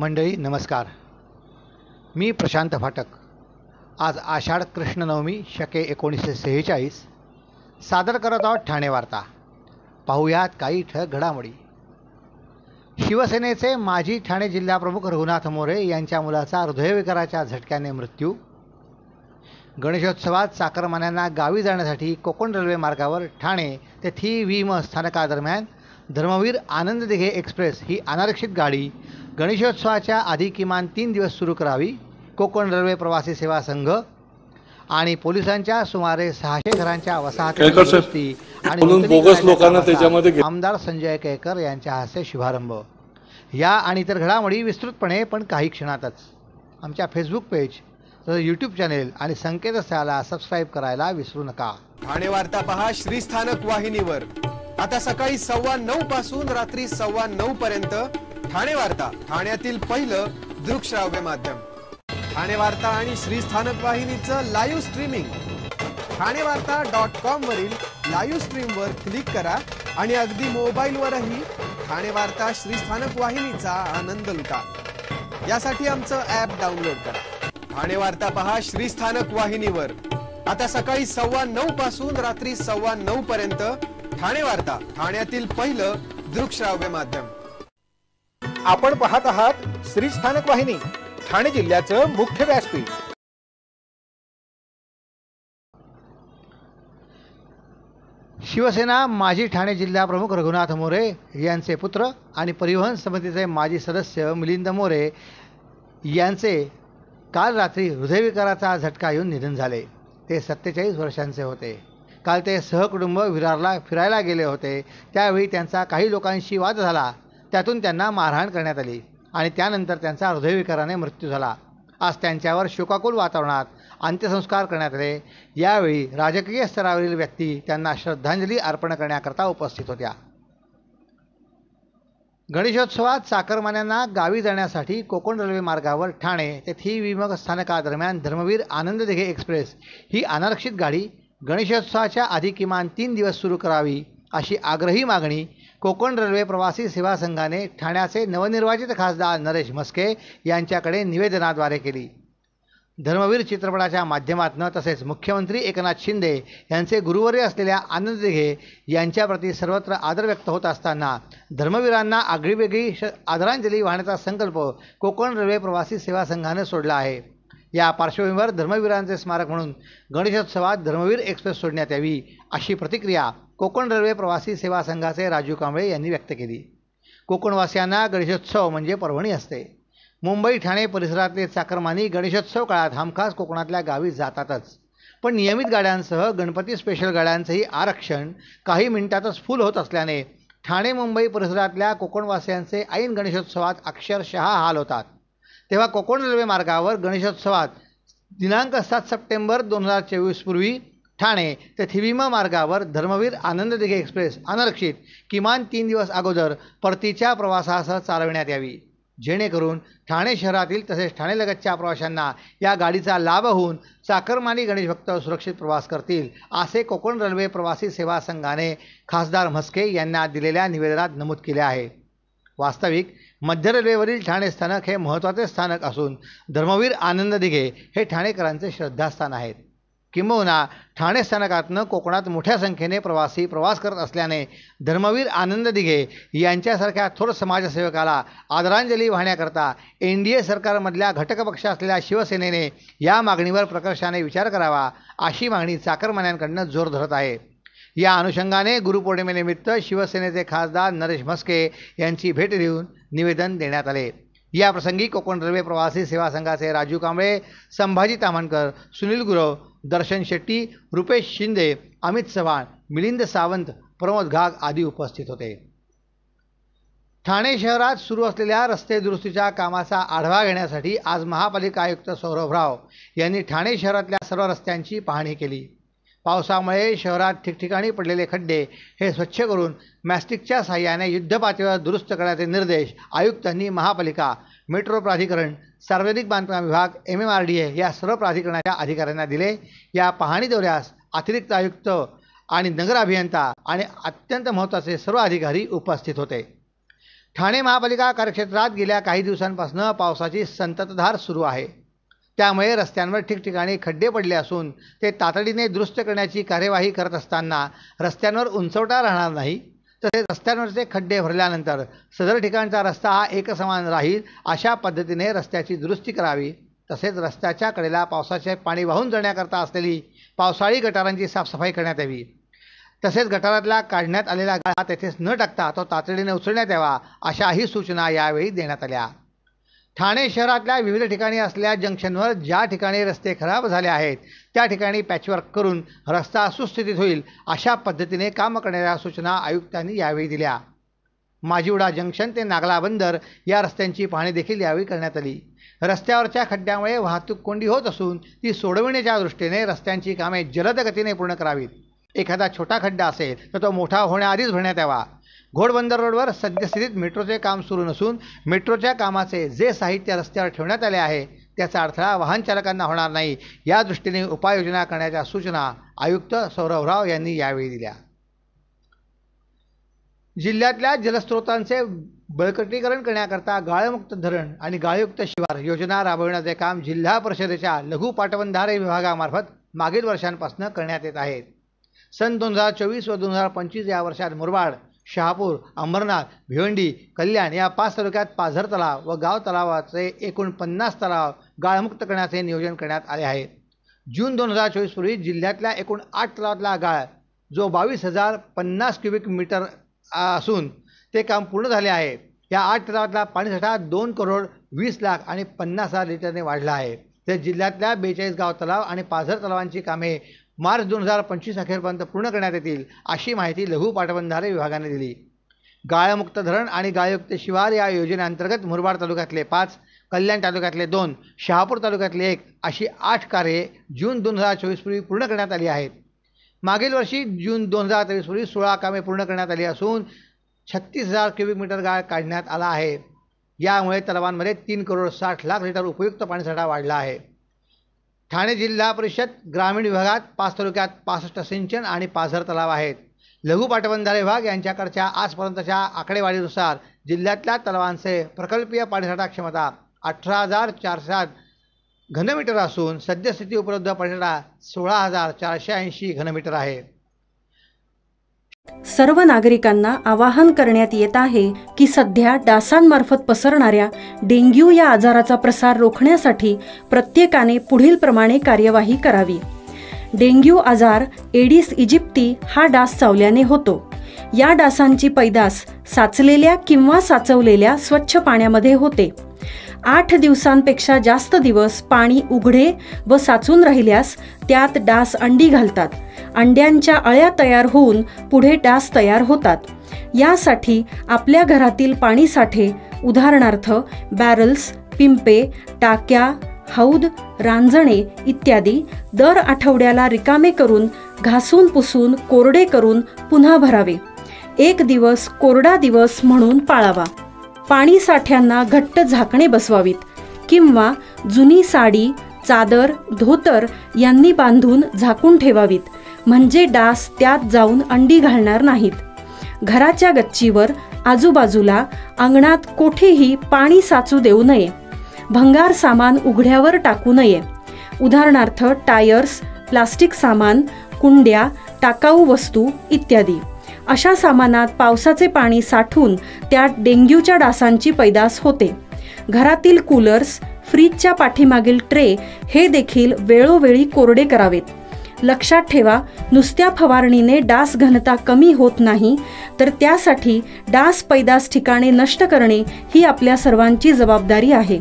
मंडळी नमस्कार. मी प्रशांत फाटक. आज आषाढ कृष्ण नवमी शके 1946 सादर करत आहोत ठाणे वार्ता. पाहुयात काही ठळक घडामोडी. शिवसेनेचे माजी ठाणे जिल्हाप्रमुख रघुनाथ मोरे यांच्या मुलाचा हृदयविकाराच्या झटक्याने मृत्यू. गणेशोत्सवात चाकरमान्यांना गावी जाण्यासाठी कोकण रेल्वे मार्गावर ठाणे ते थी.वी.म स्थानकादरम्यान धर्मवीर आनंद दिघे एक्सप्रेस ही अनारक्षित गाडी गणेशोत्सवाच्या आधी किमान 3 दिवस सुरू करावी. कोकण रेल्वे प्रवासी सेवा संघ आणि पोलिसांच्या सुमारे 600 घरांच्या वसाहती आणि बोगस लोकांना त्याच्यामध्ये आमदार संजय केळकर यांच्या हस्ते शुभारंभ. या आणि इतर घडामोडी विस्तृतपणे पण काही क्षणातच. आमच्या फेसबुक पेज, यूट्यूब चॅनेल आणि संकेतस्थळाला सबस्क्राईब करायला विसरू नका. ठाणे वार्ता पहा श्रीस्थानक वाहिनीवर. आता सकाळी 9:15 पासून रात्री 9:15 पर्यंत ठाणे वार्ता, ठाण्यातील पहिलं दृकश्राव्य माध्यम. ठाणे वार्ता आणि श्रीस्थानक वाहिनीचं लाईव्ह स्ट्रीमिंग ठाणेवार्ता.com वरील लाईव्ह स्ट्रीमवर क्लिक करा आणि अगदी मोबाईलवरही ठाणे वार्ता श्रीस्थानक वाहिनीचा आनंद लुटा. यासाठी आमचं ॲप डाउनलोड करा. ठाणे वार्ता पहा श्रीस्थानक वाहिनीवर. आता सकाळी 9:15 पासून रात्री 9:15 पर्यंत ठाणे वार्ता, ठाण्यातील पहिलं दृकश्राव्य माध्यम. आपण पाहत आहात श्रीस्थानक वाहिनी, ठाणे जिल्ह्याचं मुख्य व्यासपीठ. शिवसेना माजी ठाणे जिल्हाप्रमुख रघुनाथ मोरे यांचे पुत्र आणि परिवहन समितीचे माजी सदस्य मिलिंद मोरे यांचे काल रात्री हृदयविकाराचा झटका येऊन निधन झाले. ते 47 वर्षांचे होते. काल ते सहकुटुंब विरारला फिरायला गेले होते. त्यावेळी त्यांचा काही लोकांशी वाद झाला. त्यातून त्यांना मारहाण करण्यात आली आणि त्यानंतर त्यांचा हृदयविकाराने मृत्यू झाला. आज त्यांच्यावर शोकाकुल वातावरणात अंत्यसंस्कार करण्यात आले. यावेळी राजकीय स्तरावरील व्यक्ती त्यांना श्रद्धांजली अर्पण करण्याकरता उपस्थित होत्या. गणेशोत्सवात चाकरमान्यांना गावी जाण्यासाठी कोकण रेल्वे मार्गावर ठाणे ते थी.वी.म स्थानकादरम्यान धर्मवीर आनंद दिघे एक्सप्रेस ही अनारक्षित गाडी गणेशोत्सवाच्या आधी किमान 3 दिवस सुरू करावी अशी आग्रही मागणी कोकण रेल्वे प्रवासी सेवा संघाने ठाण्याचे नवनिर्वाचित खासदार नरेश म्हस्के यांच्याकडे निवेदनाद्वारे केली. धर्मवीर चित्रपटाच्या माध्यमातून तसेच मुख्यमंत्री एकनाथ शिंदे यांचे गुरुवर्य असलेल्या आनंद दिघे यांच्याप्रती सर्वत्र आदर व्यक्त होत असताना धर्मवीरांना आगळीवेगळी आदरांजली वाहण्याचा संकल्प कोकण रेल्वे प्रवासी सेवा संघाने सोडला आहे. या पार्श्वभूमीवर धर्मवीरांचे स्मारक म्हणून गणेशोत्सवात धर्मवीर एक्सप्रेस सोडण्यात यावी अशी प्रतिक्रिया कोकण रेल्वे प्रवासी सेवा संघाचे राजू कांबळे यांनी व्यक्त केली. कोकणवासियांना गणेशोत्सव म्हणजे पर्वणी असते. मुंबई ठाणे परिसरातले चाकरमानी गणेशोत्सव काळात हमखास कोकणातल्या गावी जातातच. पण नियमित गाड्यांसह गणपती स्पेशल गाड्यांचंही आरक्षण काही मिनिटातच फुल होत असल्याने ठाणे मुंबई परिसरातल्या कोकणवासियांचे ऐन गणेशोत्सवात अक्षरशः हाल होतात. तेव्हा कोकण रेल्वे मार्गावर गणेशोत्सवात दिनांक 7 सप्टेंबर 2024 पूर्वी ठाणे ते थी.वी.म मार्गावर धर्मवीर आनंद दिघे एक्सप्रेस अनारक्षित किमान 3 दिवस अगोदर परतीच्या प्रवासासह चालविण्यात यावी, जेणेकरून ठाणे शहरातील तसेच ठाणेलगतच्या प्रवाशांना या गाडीचा लाभ होऊन चाकरमानी गणेशभक्त सुरक्षित प्रवास करतील, असे कोकण रेल्वे प्रवासी सेवा संघाने खासदार म्हस्के यांना दिलेल्या निवेदनात नमूद केले आहे. वास्तविक मध्य रेल्वेवरील ठाणे स्थानक हे महत्त्वाचे स्थानक असून धर्मवीर आनंद दिघे हे ठाणेकरांचे श्रद्धास्थान आहेत. किंबहुना ठाणे स्थानकातून कोकणात मोठ्या संख्येने प्रवासी प्रवास करत असल्याने धर्मवीर आनंद दिघे यांच्यासारख्या थोर समाजसेवकाला आदरांजली वाहण्याकरता NDA सरकारमधल्या घटक पक्ष असलेल्या शिवसेनेने या मागणीवर प्रकर्षाने विचार करावा अशी मागणी चाकरमान्यांकडून जोर धरत आहे. या अनुषंगाने गुरुपौर्णिमेनिमित्त शिवसेनेचे खासदार नरेश म्हस्के यांची भेट देऊन निवेदन देण्यात आले. या प्रसंगी कोकण रेल्वे प्रवासी सेवा संघाचे राजू कांबळे, संभाजी ताम्हणकर, सुनील गुरव, दर्शन शेट्टी, रुपेश शिंदे, अमित चव्हाण, मिलिंद सावंत, प्रमोद घाग आदी उपस्थित होते. ठाणे शहरात सुरू असलेल्या रस्ते दुरुस्तीच्या कामाचा आढावा घेण्यासाठी आज महापालिका आयुक्त सौरभ राव यांनी ठाणे शहरातल्या सर्व रस्त्यांची पाहणी केली. पावसामुळे शहरात ठिकठिकाणी पडलेले खड्डे हे स्वच्छ करून मॅस्टिकच्या साहाय्याने युद्धपातळीवर दुरुस्त करण्याचे निर्देश आयुक्तांनी महापालिका, मेट्रो प्राधिकरण, सार्वजनिक बांधकाम विभाग, MMRDA या सर्व प्राधिकरणाच्या अधिकाऱ्यांना दिले. या पाहणी दौऱ्यास अतिरिक्त आयुक्त आणि नगर अभियंता आणि अत्यंत महत्त्वाचे सर्व अधिकारी उपस्थित होते. ठाणे महापालिका कार्यक्षेत्रात गेल्या काही दिवसांपासून पावसाची संततधार सुरू आहे. त्यामुळे रस्त्यांवर ठिकठिकाणी खड्डे पडले असून ते तातडीने दुरुस्त करण्याची कार्यवाही करत असताना रस्त्यांवर उंचवटा राहणार नाही, तसेच रस्त्यांवरचे खड्डे भरल्यानंतर सदर ठिकाणचा रस्ता हा एकसमान राहील अशा पद्धतीने रस्त्याची दुरुस्ती करावी. तसेच रस्त्याच्या कडेला पावसाचे पाणी वाहून जाण्याकरता असलेली पावसाळी गटारांची साफसफाई करण्यात यावी. तसेच गटारातला काढण्यात आलेला गाळा तेथेच न टाकता तो तातडीने उचलण्यात यावा अशाही सूचना यावेळी देण्यात आल्या. ठाणे शहरातल्या विविध ठिकाणी असलेल्या जंक्शनवर ज्या ठिकाणी रस्ते खराब झाले आहेत त्या ठिकाणी पॅचवर्क करून रस्ता सुस्थितीत होईल अशा पद्धतीने काम करण्याच्या सूचना आयुक्तांनी यावेळी दिल्या. माजिवडा जंक्शन ते नागला बंदर या रस्त्यांची पाहणी देखील यावेळी करण्यात आली. रस्त्यावरच्या खड्ड्यामुळे वाहतूक कोंडी होत असून ती सोडविण्याच्या दृष्टीने रस्त्यांची कामे जलद गतीने पूर्ण करावीत. एखादा छोटा खड्डा असेल तर तो मोठा होण्याआधीच भरण्यात यावा. घोडबंदर रोडवर सद्यस्थितीत मेट्रोचे काम सुरू नसून मेट्रोच्या कामाचे जे साहित्य रस्त्यावर ठेवण्यात आले आहे त्याचा अडथळा वाहन चालकांना होणार नाही या दृष्टीने उपाययोजना करण्याच्या सूचना आयुक्त सौरभ राव यांनी यावेळी दिल्या. जिल्ह्यातल्या जलस्रोतांचे बळकटीकरण करण्याकरता गाळमुक्त धरण आणि गाळयुक्त शिवार योजना राबविण्याचे काम जिल्हा परिषदेच्या लघु पाटबंधारे विभागामार्फत मागील वर्षांपासून करण्यात येत आहे. सन 2024 व 2025 या वर्षात मुरबाड, शहापूर, अंबरनाथ, भिवंडी, कल्याण या 5 तालुक्यात पाझर तलाव व गाव तलावाचे एकूण 50 तलाव गाळमुक्त करण्याचे नियोजन करण्यात आले आहे. जून 2024 पूर्वी जिल्ह्यातल्या एकूण 8 तलावातला गाळ जो 22,050 क्युबिक मीटर असून ते काम पूर्ण झाले आहे. या 8 तलावातला पाणीसाठा 2,20,00,000 आणि 50,000 लिटरने वाढला आहे. तर जिल्ह्यातल्या 42 गाव तलाव आणि पाझर तलावांची कामे मार्च 2025 अखेरपर्यंत पूर्ण करण्यात येतील अशी माहिती लघु पाटबंधारे विभागाने दिली. गाळमुक्त धरण आणि गाळयुक्त शिवार या योजनेअंतर्गत मुरबाड तालुक्यातले 5, कल्याण तालुक्यातले 2, शहापूर तालुक्यातले 1 अशी 8 कार्ये जून 2024 पूर्वी पूर्ण करण्यात आली आहेत. मागील वर्षी जून 2023 पूर्वी 16 कामे पूर्ण करण्यात आली असून 36,000 क्युबिक मीटर गाळ काढण्यात आला आहे. यामुळे तलावांमध्ये 3,60,00,000 लिटर उपयुक्त पाणीसाठा वाढला आहे. ठाणे जिल्हा परिषद ग्रामीण विभागात 5 तालुक्यात 65 सिंचन आणि पाझर तलाव आहेत. लघु पाटबंधारे विभाग यांच्याकडच्या आजपर्यंतच्या आकडेवारीनुसार जिल्ह्यातल्या तलावांचे प्रकल्पीय पाणीसाठा क्षमता 18,407 घनमीटर असून सद्यस्थिती उपलब्ध पाणीसाठा 16,480 घनमीटर आहे. सर्व नागरिकांना आवाहन करण्यात येत आहे की सध्या डासांमार्फत पसरणाऱ्या डेंग्यू या आजाराचा प्रसार रोखण्यासाठी प्रत्येकाने पुढील प्रमाणे कार्यवाही करावी. डेंग्यू आजार एडिस इजिप्ती हा डास चावल्याने होतो. या डासांची पैदास साचलेल्या किंवा साचवलेल्या स्वच्छ पाण्यामध्ये होते. 8 दिवसांपेक्षा जास्त दिवस पाणी उघडे व साचून राहिल्यास त्यात डास अंडी घालतात. अंड्यांच्या अळ्या तयार होऊन पुढे डास तयार होतात. यासाठी आपल्या घरातील पाणीसाठे उदाहरणार्थ बॅरल्स, पिंपे, टाक्या, हौद, रांजणे इत्यादी दर आठवड्याला रिकामे करून घासून पुसून कोरडे करून पुन्हा भरावे. 1 दिवस कोरडा दिवस म्हणून पाळावा. पाणीसाठ्यांना घट्ट झाकणे बसवावीत किंवा जुनी साडी, चादर, धोतर यांनी बांधून झाकून ठेवावीत, म्हणजे डास त्यात जाऊन अंडी घालणार नाहीत. घराच्या गच्चीवर, आजूबाजूला, अंगणात कोठेही पाणी साचू देऊ नये. भंगार सामान उघड्यावर टाकू नये. उदाहरणार्थ टायर्स, प्लास्टिक सामान, कुंड्या, टाकाऊ वस्तू इत्यादी. अशा सामानात पावसाचे पाणी साठून त्यात डेंग्यूच्या डासांची पैदास होते. घरातील कूलर्स, फ्रीजच्या पाठीमागील ट्रे हे देखील वेळोवेळी कोरडे करावेत. लक्षात ठेवा, नुसत्या फवारणीने डास घनता कमी होत नाही, तर त्यासाठी डास पैदास ठिकाणे नष्ट करणे ही आपल्या सर्वांची जबाबदारी आहे.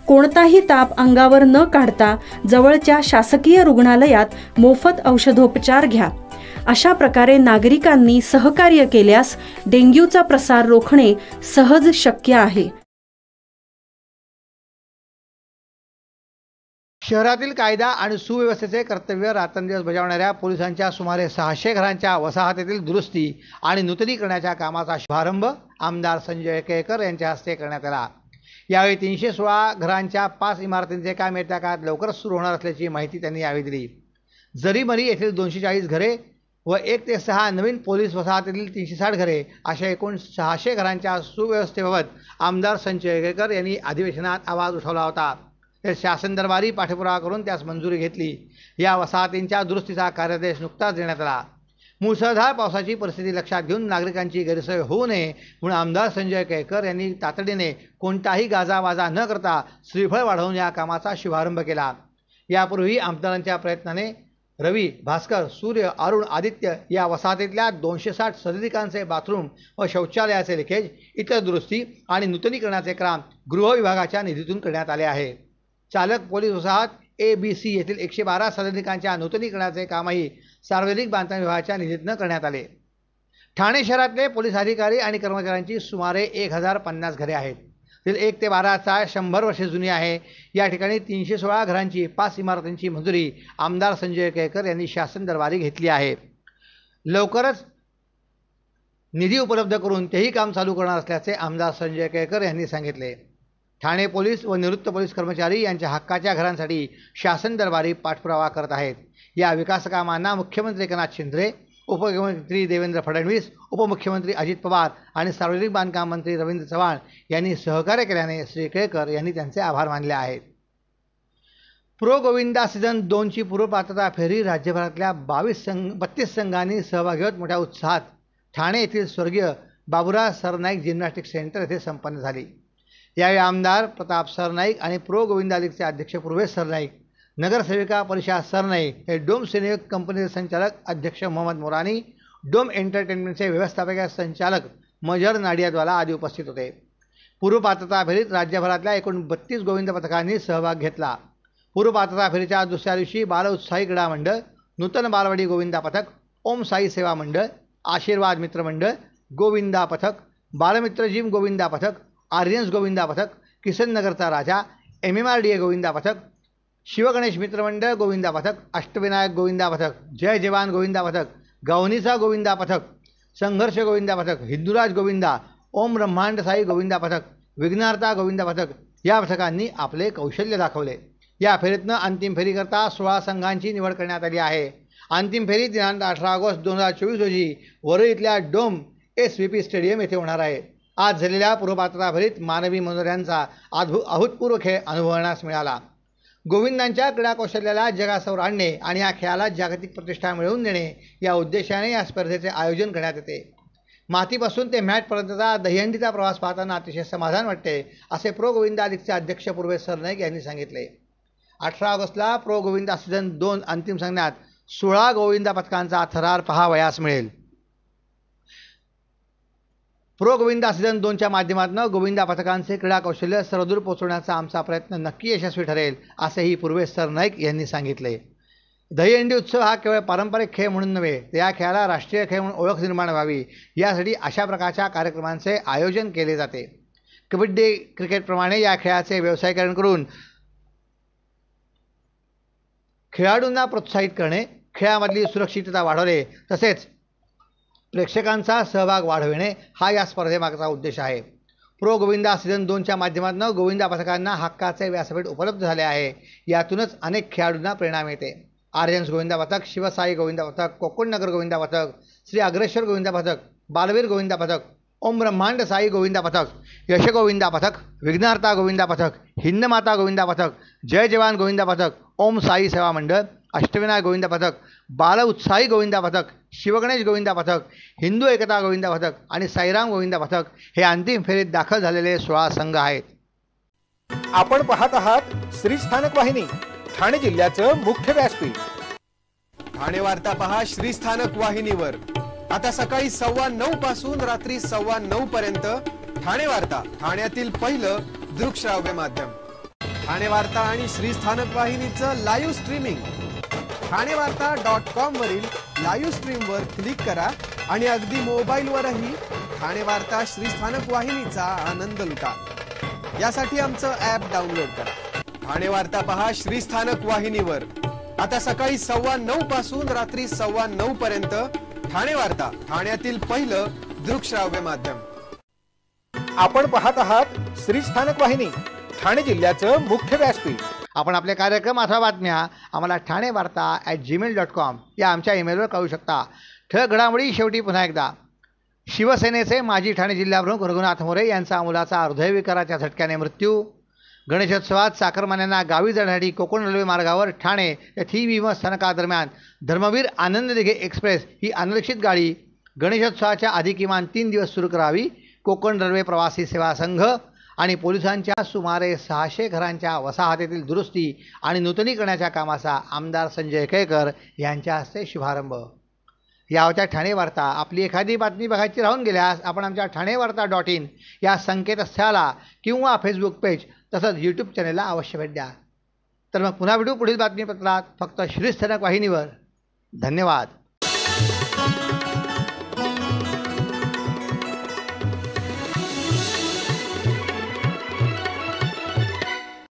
कोणताही ताप अंगावर न काढता जवळच्या शासकीय रुग्णालयात मोफत औषधोपचार घ्या. अशा प्रकारे नागरिकांनी सहकार्य केल्यास डेंग्यूचा प्रसार रोखणे सहज शक्य आहे. शहरातील कायदा आणि सुव्यवस्थेचे कर्तव्य रात्रंदिवस बजावणाऱ्या पोलिसांच्या सुमारे 600 घरांच्या वसाहतीतील दुरुस्ती आणि नूतनीकरणाच्या कामाचा शुभारंभ आमदार संजय केळकर यांच्या हस्ते करण्यात आला. यावेळी 316 घरांच्या 5 इमारतींचे काम येत्या काळात लवकरच सुरू होणार असल्याची माहिती त्यांनी यावेळी दिली. जरीमरी येथील 240 घरे व 1 ते 6 नवीन पोलीस वसाहतीतील 360 घरे अशा एकूण 600 घरांच्या सुव्यवस्थेबाबत आमदार संजय केळकर यांनी अधिवेशनात आवाज उठवला होता. तर शासन दरबारी पाठपुरावा करून त्यास मंजुरी घेतली. या वसाहतींच्या दुरुस्तीचा कार्यादेश नुकताच देण्यात आला. मुसळधार पावसाची परिस्थिती लक्षात घेऊन नागरिकांची गैरसोय होऊ नये म्हणून आमदार संजय केळकर यांनी तातडीने कोणताही गाजावाजा न करता श्रीफळ वाढवून या कामाचा शुभारंभ केला. यापूर्वी आमदारांच्या प्रयत्नाने रवी, भास्कर, सूर्य, अरुण, आदित्य या वसाहतीतल्या 260 सदनिकांचे बाथरूम व शौचालयाचे लिकेज, इतर दुरुस्ती आणि नूतनीकरणाचे काम गृह विभागाच्या निधीतून करण्यात आले आहे. चालक पोलीस वसाहत ABC येथील 112 सदनिकांच्या नूतनीकरणाचे कामही सार्वजनिक बांधकाम विभागाच्या निधीतून करण्यात आले. ठाणे शहरातले पोलीस अधिकारी आणि कर्मचाऱ्यांची सुमारे 1050 घरे आहेत. त्यातील 1 ते 12 100 वर्षे जुनी आहे. या ठिकाणी 316 घरांची 5 इमारतींची मंजुरी आमदार संजय केळकर यांनी शासन दरबारी घेतली आहे. लवकरच निधी उपलब्ध करून तेही काम चालू करणार असल्याचे आमदार संजय केळकर यांनी सांगितले. ठाणे पोलीस व निवृत्त पोलीस कर्मचारी यांच्या हक्काच्या घरांसाठी शासन दरबारी पाठपुरावा करत आहेत. या विकास कामांना मुख्यमंत्री एकनाथ शिंदे, उपमुख्यमंत्री देवेंद्र फडणवीस, उपमुख्यमंत्री अजित पवार आणि सार्वजनिक बांधकाम मंत्री रवींद्र चव्हाण यांनी सहकार्य केल्याने श्री केळकर यांनी त्यांचे आभार मानले आहेत. प्रो गोविंदा सीझन 2ची पूर्वपात्रता फेरी राज्यभरातल्या 32 संघांनी सहभागी होत मोठ्या उत्साहात ठाणे येथील स्वर्गीय बाबुराव सरनाईक जिम्नॅस्टिक सेंटर येथे संपन्न झाली. यावेळी आमदार प्रताप सरनाईक आणि प्रो गोविंदा लीगचे अध्यक्ष पूर्वेश सरनाईक, नगरसेविका परिषा सरनाईक, हे डोम सिनेयुक्त कंपनीचे संचालक अध्यक्ष मोहम्मद मोरानी, डोम एंटरटेनमेंटचे व्यवस्थापकीय संचालक मजर नाडियादवाला आदी उपस्थित होते. पूर्वपात्रता फेरीत राज्यभरातल्या एकूण 32 गोविंद पथकांनी सहभाग घेतला. पूर्वपात्रता फेरीच्या दुसऱ्या दिवशी बाल उत्साही क्रीडा मंडळ, नूतन बालवाडी गोविंदा पथक, ओम साई सेवा मंडळ, आशीर्वाद मित्र मंडळ, गोविंदा पथक, बालमित्र जिम गोविंदा पथक, आर्यन्स गोविंदा पथक, किसन नगरचा राजा, MMRDA गोविंदा पथक, शिवगणेश मित्र मंडळ गोविंदा पथक, अष्टविनायक गोविंदा पथक, जय जवान गोविंदा पथक, गवनीचा गोविंदा पथक, संघर्ष गोविंदा पथक, हिंदुराज गोविंदा, ओम ब्रह्मांड साई गोविंदा पथक, विघ्नार्ता गोविंदा पथक या पथकांनी आपले कौशल्य दाखवले. या फेरीतनं अंतिम फेरीकरता 16 संघांची निवड करण्यात आली आहे. अंतिम फेरी दिनांक 18 ऑगस्ट 2024 रोजी वरळी इथल्या डोम SVP स्टेडियम येथे होणार आहे. आज झालेल्या पूर्वपात्रता फेरीत मानवी मनोरंजनाचा अभूतपूर्व खेळ अनुभवण्यास मिळाला. गोविंदांच्या क्रीडा कौशल्याला जगासमोर आणणे आणि या खेळाला जागतिक प्रतिष्ठा मिळवून देणे या उद्देशाने या स्पर्धेचे आयोजन करण्यात येते. मातीपासून ते मॅटपर्यंतचा दहीहंडीचा प्रवास पाहताना अतिशय समाधान वाटते, असे प्रो गोविंदा लीगचे अध्यक्ष पूर्वेश सरनाईक यांनी सांगितले. 18 ऑगस्टला प्रो गोविंदा सीझन 2 अंतिम सामन्यात 16 गोविंदा पथकांचा थरार पाहावयास मिळेल. प्रो गोविंदा सीझन 2च्या माध्यमातून गोविंदा पथकांचे क्रीडा कौशल्य सर्वदूर पोहोचवण्याचा आमचा प्रयत्न नक्की यशस्वी ठरेल, असेही पूर्वेश सरनाईक यांनी सांगितले. दहीहंडी उत्सव हा केवळ पारंपरिक खेळ म्हणून नव्हे, तर या खेळाला राष्ट्रीय खेळ म्हणून ओळख निर्माण व्हावी यासाठी अशा प्रकारच्या कार्यक्रमांचे आयोजन केले जाते. कबड्डी क्रिकेटप्रमाणे या खेळाचे व्यवसायीकरण करून खेळाडूंना प्रोत्साहित करणे, खेळामधली सुरक्षितता वाढवणे तसेच प्रेक्षकांचा सहभाग वाढविणे हा या स्पर्धेमागचा उद्देश आहे. प्रो गोविंदा सीझन 2च्या माध्यमातून गोविंदा पथकांना हक्काचे व्यासपीठ उपलब्ध झाले आहे. यातूनच अनेक खेळाडूंना प्रेरणा मिळते. आर्यन्स गोविंदा पथक, शिवसाई गोविंदा पथक, कोकणनगर गोविंदा पथक, श्री अग्रेश्वर गोविंदा पथक, बालवीर गोविंदा पथक, ओम ब्रह्मांड साई गोविंदा पथक, यश गोविंदा पथक, विघ्नार्ता गोविंदा पथक, हिंदमाता गोविंदा पथक, जय जवान गोविंदा पथक, ओम साई सेवा मंडळ, अष्टविनायक गोविंदा पथक, बाल उत्साही गोविंदा पथक, शिवगणेश गोविंदा पथक, हिंदू एकता गोविंदा पथक आणि साईराम गोविंदा पथक हे अंतिम फेरीत दाखल झालेले 16 संघ आहेत. आपण पाहत आहात श्री स्थानक वाहिनी, ठाणे जिल्ह्याचं मुख्य व्यासपीठ. ठाणे वार्ता पहा श्री स्थानक वाहिनीवर. आता सकाळी 9:15 पासून रात्री 9:15 पर्यंत ठाणे वार्ता, ठाण्यातील पहिलं दृकश्राव्य माध्यम. ठाणे वार्ता आणि श्री स्थानक वाहिनीचं लाईव्ह स्ट्रीमिंग ठाणेवार्ता.com वरील लाईव्ह स्ट्रीमवर क्लिक करा आणि अगदी मोबाईलवरही ठाणे वार्ता श्री स्थानक वाहिनीचा आनंद लुटा. यासाठी आमचं ॲप डाउनलोड करा. ठाणे वार्ता पहा श्री स्थानक वाहिनीवर. आता सकाळी 9:15 पासून रात्री 9:15 पर्यंत ठाणे वार्ता, ठाण्यातील पहिलं दृकश्राव्य माध्यम. आपण पाहत आहात श्री स्थानक वाहिनी, ठाणे जिल्ह्याचं मुख्य व्यासपीठ. आपण आपले कार्यक्रम अथवा बातम्या आम्हाला ठाणेवार्ता@gmail.com या आमच्या ईमेलवर कळवू शकता. ठळक घडामोडी शेवटी पुन्हा एकदा. शिवसेनेचे माजी ठाणे जिल्हाप्रमुख रघुनाथ मोरे यांचा मुलाचा हृदयविकाराच्या झटक्याने मृत्यू. गणेशोत्सवात चाकरमान्यांना गावी जाण्यासाठी कोकण रेल्वे मार्गावर ठाणे ते थी विमानस्थानकादरम्यान धर्मवीर आनंद दिघे एक्सप्रेस ही अनारक्षित गाडी गणेशोत्सवाच्या आधी किमान 3 दिवस सुरू करावी. कोकण रेल्वे प्रवासी सेवा संघ आणि पोलिसांच्या सुमारे 600 घरांच्या वसाहतीतील दुरुस्ती आणि नूतनीकरणाच्या कामाचा आमदार संजय केळकर यांच्या हस्ते शुभारंभ. या होत्या ठाणे वार्ता. आपली एखादी बातमी बघायची राहून गेल्यास आपण आमच्या ठाणेवार्ता.in या संकेतस्थळाला किंवा फेसबुक पेज तसंच यूट्यूब चॅनेलला अवश्य भेट द्या. तर मग पुन्हा भेटू पुढील बातमीपत्रात फक्त श्रीस्थानक वाहिनीवर. धन्यवाद.